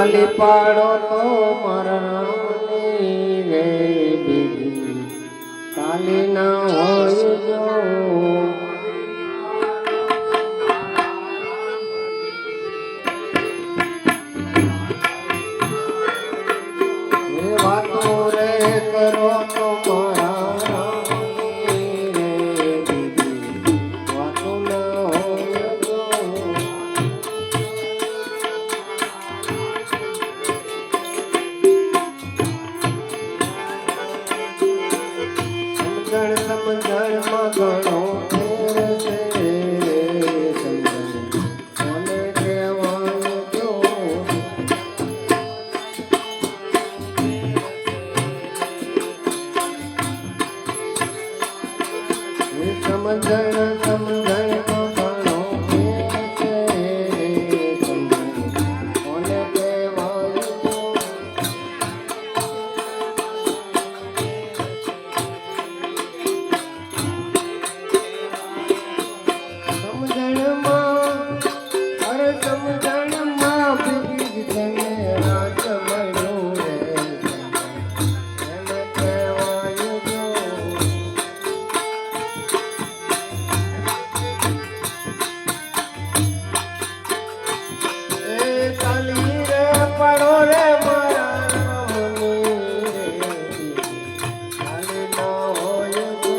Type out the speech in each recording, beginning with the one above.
તાલી પાડો તો મારા રામની રે બીજી તાલી ના હોય જો વાતો રે કરો તો મારા રામની રે બીજી વાતો ના હોય જો સમજણમાં ઘણો ફેર છે સમજણ કોને કહેવાય જો સમજણમાં ઘણો ફેર છે સમજણ કોને કહેવાય જો સમજણમાં બીજી તને રાજ મળ્યો રે એને કહેવાય જો એ તાલી રે પડો રે મારા રામની રે તાલી ના હોય જો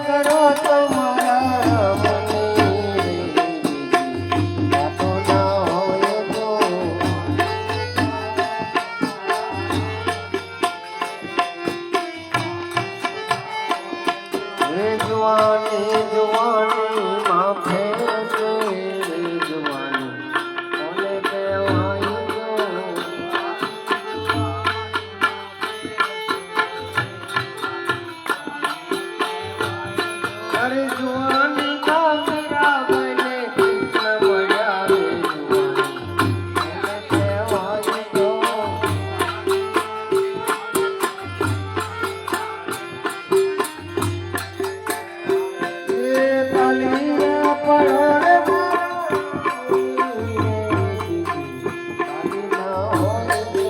કરો તો મારા રામની વાતો ના હોય જો જુવાની જુવાની માં ફેર છે જુવાની કોને કહેવાય જો અરે જુવાની ના મેરા બને કૃષ્ણ મળ્યા રે જુવાની એને કહેવાય જો એ તાલી રે પડો રે તાલી ના હોય જો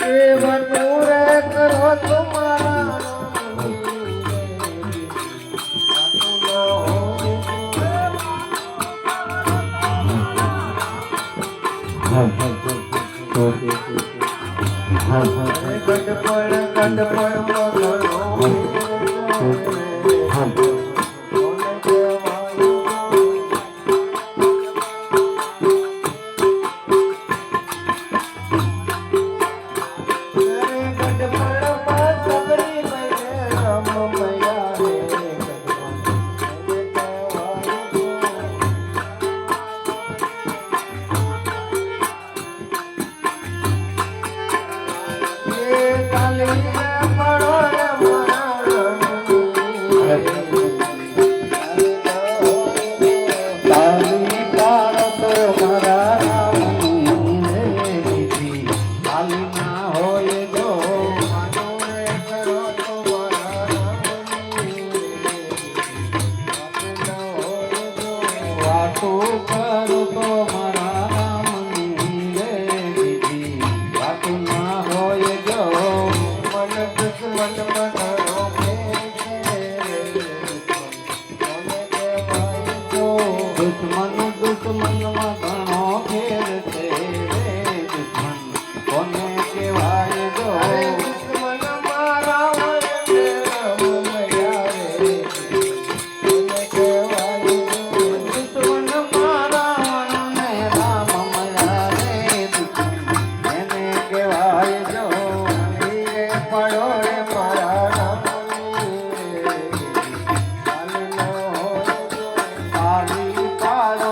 એ વાતો રે કરો તો મારા રામની વાતો ના હોય ગડપણ વાતો કરો તો મારા રામની રે બીજી વાતો ના હોય જો મન દુશ્મન ઘણો ફેર છે કોને કહેવાય જો દુશ્મનમાં ઘણો ફેર છે દુશ્મન કોને કહેવાય જો દુશ્મન મારા વડે રામ મળ્યા રે કોને કહેવાય દુશ્મન મારા વડે રામ મળ્યા રે એને કહેવાય જો રે પડો રે મારા રામની તાલી ના હોય જો તાલી પાડો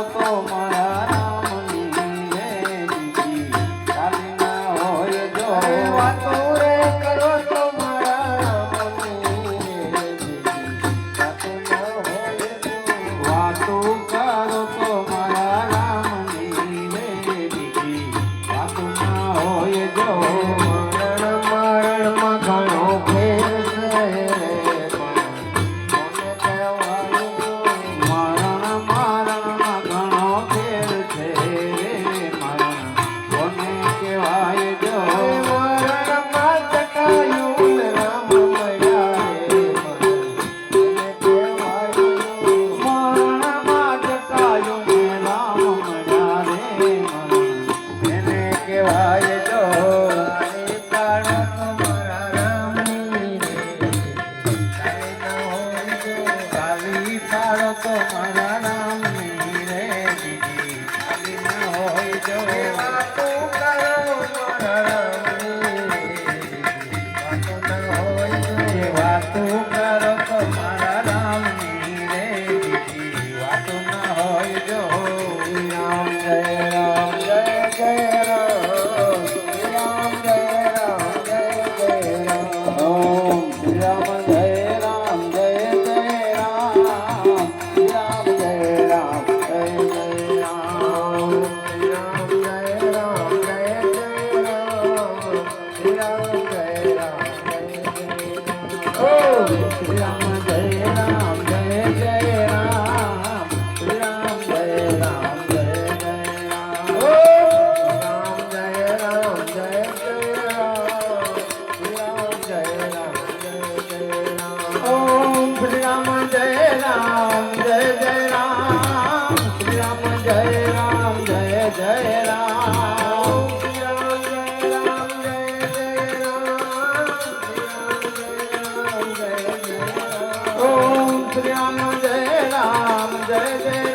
પાડો તો મારા રામની રે બીજી ખાલી ના હોય જો વાતો કરો મારા વાતો કરો તો મારા રામની રે બીજી વાતો ના હોય જો રામ જય રામ જય જય રામ રામ જય રામ જય જય રામ ઓમ રામ જય રામ જય જય રામ રામ જય રામ જય જય રામ રામ જય રામ જય જય રામ રામ જય રામ राम जय राम जय जय राम राम जय राम जय जय राम राम जय राम जय जय राम राम जय राम जय जय राम ओम श्री राम जय राम जय जय राम श्री राम जय राम जय जय राम ओम श्री राम जय राम जय जय